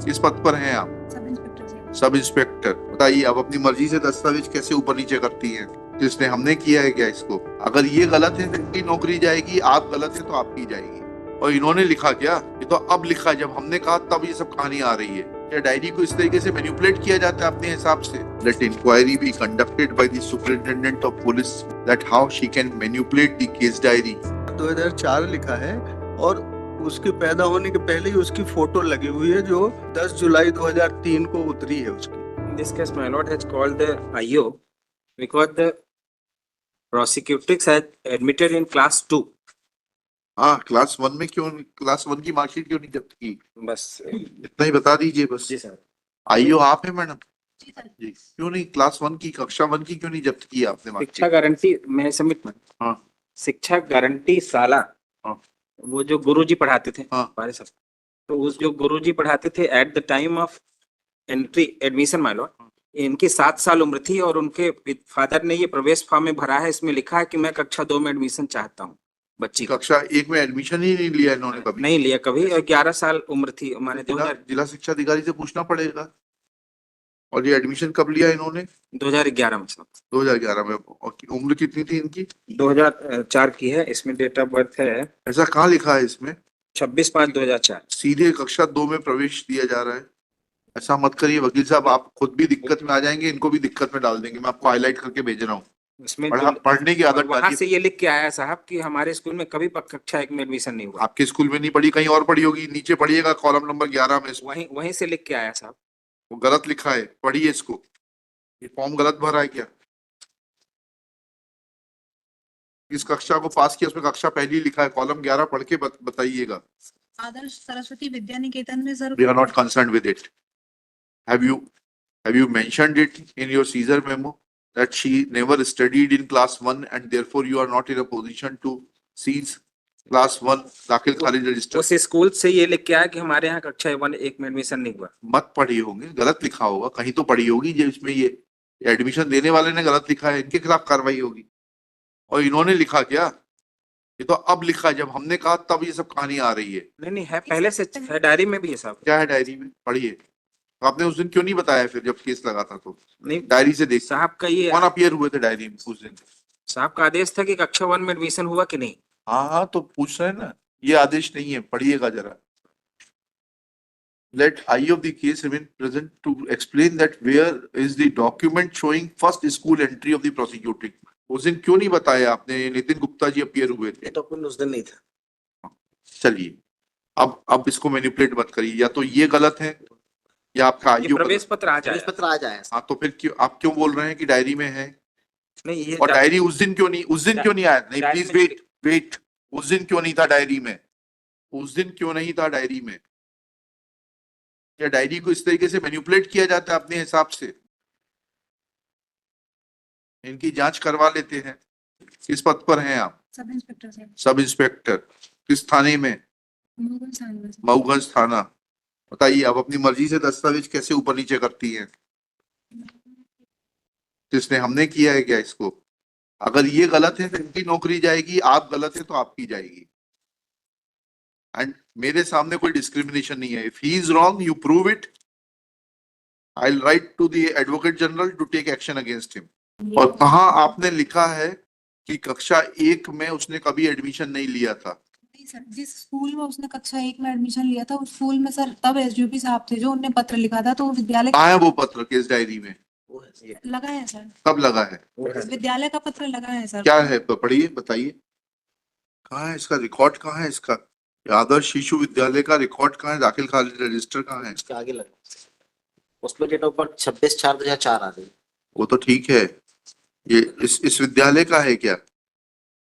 किस पद पर हैं आप? सब इंस्पेक्टर जी। Sub inspector. बताइए, आप अपनी मर्जी से दस्तावेज कैसे ऊपर नीचे करती हैं? किसने, हमने किया है क्या इसको? अगर ये गलत है तो इनकी नौकरी जाएगी, आप गलत है तो आपकी जाएगी। और इन्होंने लिखा क्या? ये तो अब लिखा, जब हमने कहा तब ये सब कहानी आ रही है। क्या डायरी को इस तरीके से मैनिपुलेट किया जाता है अपने हिसाब से? Let inquiry be conducted by the superintendent of police that how she can manipulate the case diary. 2004 लिखा है और उसके पैदा होने के पहले ही उसकी फोटो लगी हुई है जो 10 जुलाई 2003 को उतरी है उसकी। In this case, my lord has called the IO because the prosecutrix had admitted in class 2. हाँ, क्लास 1 में क्यों, क्लास 1 की मार्कशीट क्यों नहीं जब्त की? बस इतना ही बता दीजिए बस। जी सर। आईओ आप है मैडम? जी सर। जी, क्यों नहीं क्लास 1 की, कक्षा 1 की क्यों नहीं जब्त की आपने शिक्षा मार्कशीट? गारंटी मैं सबमिट में। हाँ। शिक्षा गारंटी साला। हाँ। वो जो गुरुजी पढ़ाते थे। हाँ। हमारे सब। तो उस जो गुरुजी पढ़ाते थे at the time of entry admission my Lord, इनकी 7 साल उम्र थी और उनके फादर ने ये प्रवेश फॉर्म में भरा है। इसमें लिखा है कि मैं कक्षा 2 में एडमिशन चाहता हूँ बच्ची का। कक्षा 1 में एडमिशन ही नहीं लिया इन्होंने कभी? नहीं लिया कभी, और 11 साल उम्र थी हमारे। जिला शिक्षा अधिकारी से पूछना पड़ेगा। और ये एडमिशन कब लिया इन्होंने? 2011 में सब। 2011 में। और उम्र कितनी थी इनकी? 2004 की है। इसमें डेट ऑफ बर्थ है ऐसा कहाँ लिखा है इसमें? 26/5/2004। सीधे कक्षा 2 में प्रवेश दिया जा रहा है। ऐसा मत करिए वकील साहब, आप खुद भी दिक्कत में आ जाएंगे, इनको भी दिक्कत में डाल देंगे। मैं आपको हाईलाइट करके भेज रहा हूँ। इसमें पढ़ने की आदत वहां डालिए। से ये लिख के आया साहब कि हमारे स्कूल में कभी कक्षा 1 में एडमिशन नहीं हुआ। आपके स्कूल में नहीं पढ़ी, कहीं और पढ़ी होगी। नीचे पढ़िएगा कॉलम नंबर 11 में। वहीं से लिख के आया साहब। वो गलत लिखा है, पढ़िए इसको। ये फॉर्म गलत भरा है क्या? इस कक्षा को पास किया, उसमें कक्षा पहली लिखा है, कॉलम 11 पढ़ के बताइएगा। आदर्श सरस्वती विद्या निकेतन में sir. We are not concerned with it. Have you mentioned it in your Caesar memo that she never studied in class 1 and therefore you are not in a position to seize class 1 दाखिल खारिज register? उस school से ये लिख के आया कि हमारे यहाँ कक्षा 1 में एडमिशन नहीं हुआ। मत पढ़ी होंगे, गलत लिखा होगा, कहीं तो पढ़ी होगी जिसमें ये एडमिशन देने वाले ने गलत लिखा है, इनके खिलाफ कार्रवाई होगी। और इन्होंने लिखा क्या? ये तो अब लिखा, जब हमने कहा तब ये सब कहानी आ रही है। नहीं है, पहले से है, डायरी में भी है साहब। क्या है डायरी में? पढ़िए। तो आपने उस दिन क्यों नहीं बताया फिर जब केस लगा था? तो नहीं, डायरी से देख साहब का ये कौन अपीयर हुए थे डायरी में उस दिन? साहब का आदेश था कि कक्षा 1 में एडमिशन हुआ कि नहीं। हाँ, तो पूछ रहे हैं ना, ये आदेश नहीं है, पढ़िएगा जरा। Let I of the case remain present to explain that where is the document showing first school entry of the prosecuting? उस दिन क्यों नहीं बताया आपने? नितिन गुप्ता जी अपीयर हुए थे। डॉक्यूमेंट उस दिन नहीं था। चलिए, अब इसको मैनिपुलेट मत करिए। या तो ये गलत है या आपका ये आईओ प्रवेश पत्र आ जाए। हाँ, तो फिर क्यों आप क्यों बोल रहे हैं कि डायरी में है? नहीं, ये और डायरी उस दिन क्यों नहीं आया? नहीं, डायरी प्लीज में- वेट। उस दिन क्यों नहीं था डायरी में? उस दिन क्यों नहीं था डायरी में? क्या डायरी को इस तरीके से मैनिपुलेट किया जाता है अपने हिसाब से? इनकी जांच करवा लेते हैं। किस पद पर हैं आप? Sub inspector sir. Sub inspector. किस थाने में? मऊगंज थाने में सर। मऊगंज थाना। बताइए, आप अपनी मर्जी से दस्तावेज कैसे ऊपर नीचे करती हैं? किसने, हमने किया है क्या इसको? अगर ये गलत है तो इनकी नौकरी जाएगी, आप गलत है तो आपकी जाएगी। एंड मेरे सामने कोई डिस्क्रिमिनेशन नहीं है। If he is wrong, you prove it, I will write to the advocate general to take action against him. और कहाँ आपने लिखा है कि कक्षा 1 में उसने कभी एडमिशन नहीं लिया था? नहीं सर, जिस स्कूल में उसने कक्षा 1 में एडमिशन लिया था उस स्कूल में सर तब एसडीओपी साहब थे जो उनने पत्र लिखा था, तो विद्यालय कहाँ है वो पत्र केस डायरी में? लगा है सर। कब लगा है? विद्यालय का पत्र लगा है सर। क्या है? पढ़िए, बताइए। कहाँ है इसका रिकॉर्ड? कहाँ है इसका? आदर्श शिशु विद्यालय का रिकॉर्ड कहाँ है? दाखिल खारिज रजिस्टर कहाँ है? उसके आगे लगा, उसमें डेट ऑफ बर्थ 26/4/2004 आ गई। वो तो ठीक है, ये इस विद्यालय का है क्या?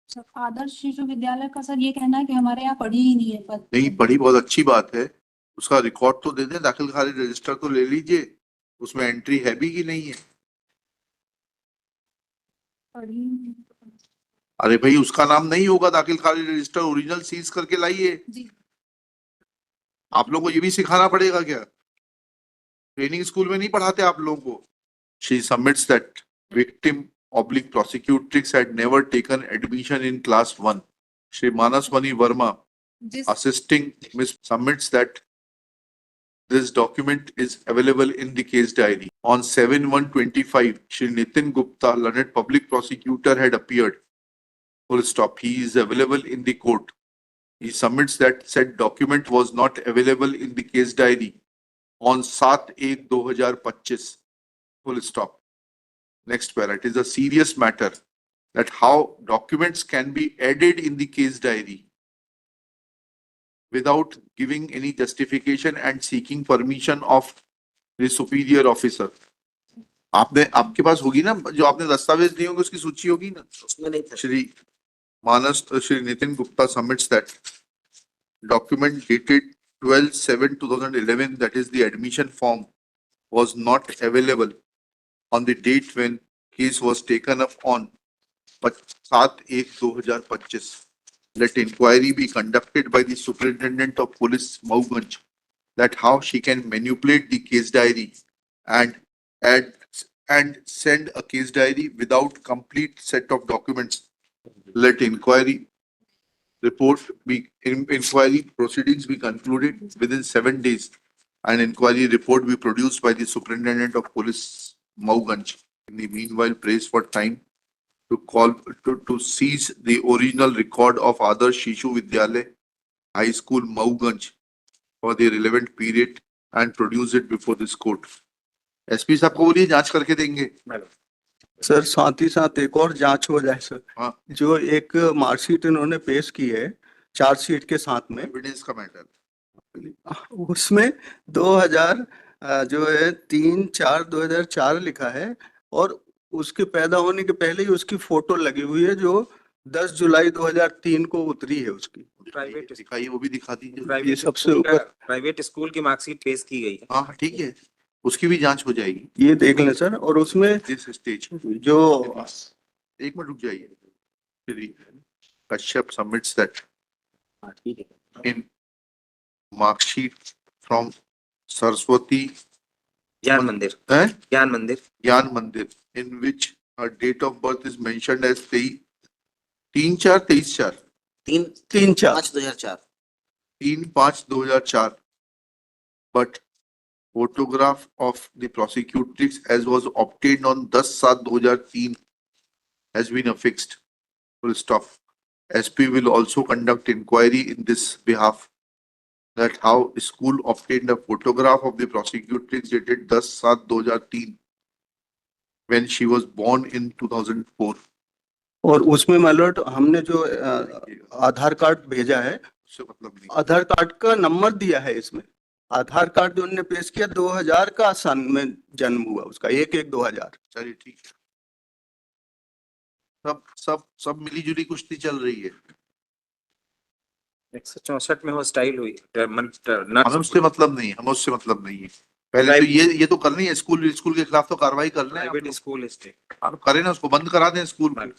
सर आदर्श शिशु विद्यालय का सर ये कहना है कि हमारे यहाँ पढ़ी ही नहीं है पद। नहीं पढ़ी, बहुत अच्छी बात है। उसका रिकॉर्ड तो दे दें, दाखिल खारिज रजिस्टर तो ले लीजिए, उसमें एंट्री है भी कि नहीं है? पढ़ी ही नहीं। अरे भाई, उसका नाम नहीं होगा दाखिल खारिज रजिस्टर, ओरिजिनल सीज करके लाइए। जी आप लोगों को ये भी सिखाना पड़ेगा क्या? ट्रेनिंग स्कूल में नहीं पढ़ाते आप लोगों को? She submits that victim oblique prosecutrix had never taken admission in class 1. Shri Manaswani Verma, जिस assisting Miss, submits that This document is available in the case diary. On 7/1/25, Shri Nitin Gupta, learned public prosecutor, had appeared. Full stop. He is available in the court. He submits that said document was not available in the case diary on 7/1/2025. Full stop. Next para. It is a serious matter that how documents can be added in the case diary without giving any justification and seeking permission of the superior officer. आपने आपके पास होगी ना जो आपने दस्तावेज दिए होंगे उसकी सूची होगी ना. उसमें नहीं था. Shri Shri Nitin Gupta submits that document dated 12/7/2011, that is the admission form, was not available on the date when case was taken up on 7/1/2025. Let inquiry be conducted by the Superintendent of Police Mauganj that how she can manipulate the case diary and add and send a case diary without complete set of documents. Let inquiry proceedings be concluded within 7 days and inquiry report be produced by the Superintendent of Police Mauganj. In the meanwhile, prays for time to seize the original record of Adarsh Shishu Vidyalaya High School Mauganj for the relevant period and produce it before this court. SP साहब को बोलिए जांच करके देंगे. Sir साथ ही साथ एक और जांच हो जाए सर. हाँ. जो एक मार्कशीट इन्होंने पेश की है चार्जशीट के साथ में, एविडेंस का मैटर. उसमें 2000 जो है 3/4/2004 लिखा है और उसके पैदा होने के पहले ही उसकी फोटो लगी हुई है जो 10 जुलाई 2003 को उतरी है उसकी. प्राइवेट दिखाइए, वो भी दिखा दीजिए. ये सबसे ऊपर प्राइवेट स्कूल की मार्कशीट पेश की गई है. हाँ ठीक है, उसकी भी जांच हो जाएगी. ये देख लें सर. और उसमें दिस स्टेज जो एक मिनट रुक जाइए. श्री कश्यप सबमिट्स दैट हाँ, ठीक है. in mark sheet from Saraswati ज्ञान मंदिर. eh? ज्ञान मंदिर. Gyan Mandir, in which her date of birth is mentioned as 3/4/23/4. 3/4 3/5/2004. But photograph of the prosecutrix as was obtained on 10/7/2003 has been affixed. Full stop. SP will also conduct inquiry in this behalf that how school obtained a photograph of the prosecutrix dated 10/7/2003 when she was born in 2004. और उसमें my lord हमने जो आधार card भेजा है, उससे मतलब नहीं. आधार card का नंबर दिया है इसमें. आधार कार्ड जो उन्होंने पेश किया 2000 का सन में जन्म हुआ उसका, 1/1/2000. चलिए ठीक है. सब मिली-जुली कुश्ती चल रही है. 164 में वो स्टाइल हुई. हमें उससे मतलब नहीं है, हमें उससे मतलब नहीं है. पहले तो ये तो करनी है. स्कूल के खिलाफ तो कार्रवाई कर रहे हैं. Private school stay. आप करें ना, उसको बंद करा दें स्कूल को.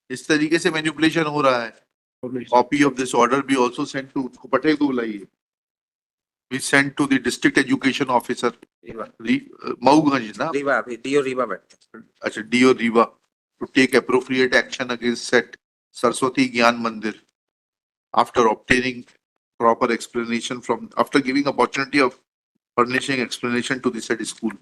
इस तरीके से मैनिपुलेशन हो रहा है. Copy of this order be also sent to Patel को बुलाइए. We sent to the district education officer Mauganj ना. रीवा डीओ रीवा बैठते. अच्छा, DO Riva to take appropriate action against said Saraswati Gyan Mandir after obtaining proper explanation after giving opportunity of furnishing explanation to the said school.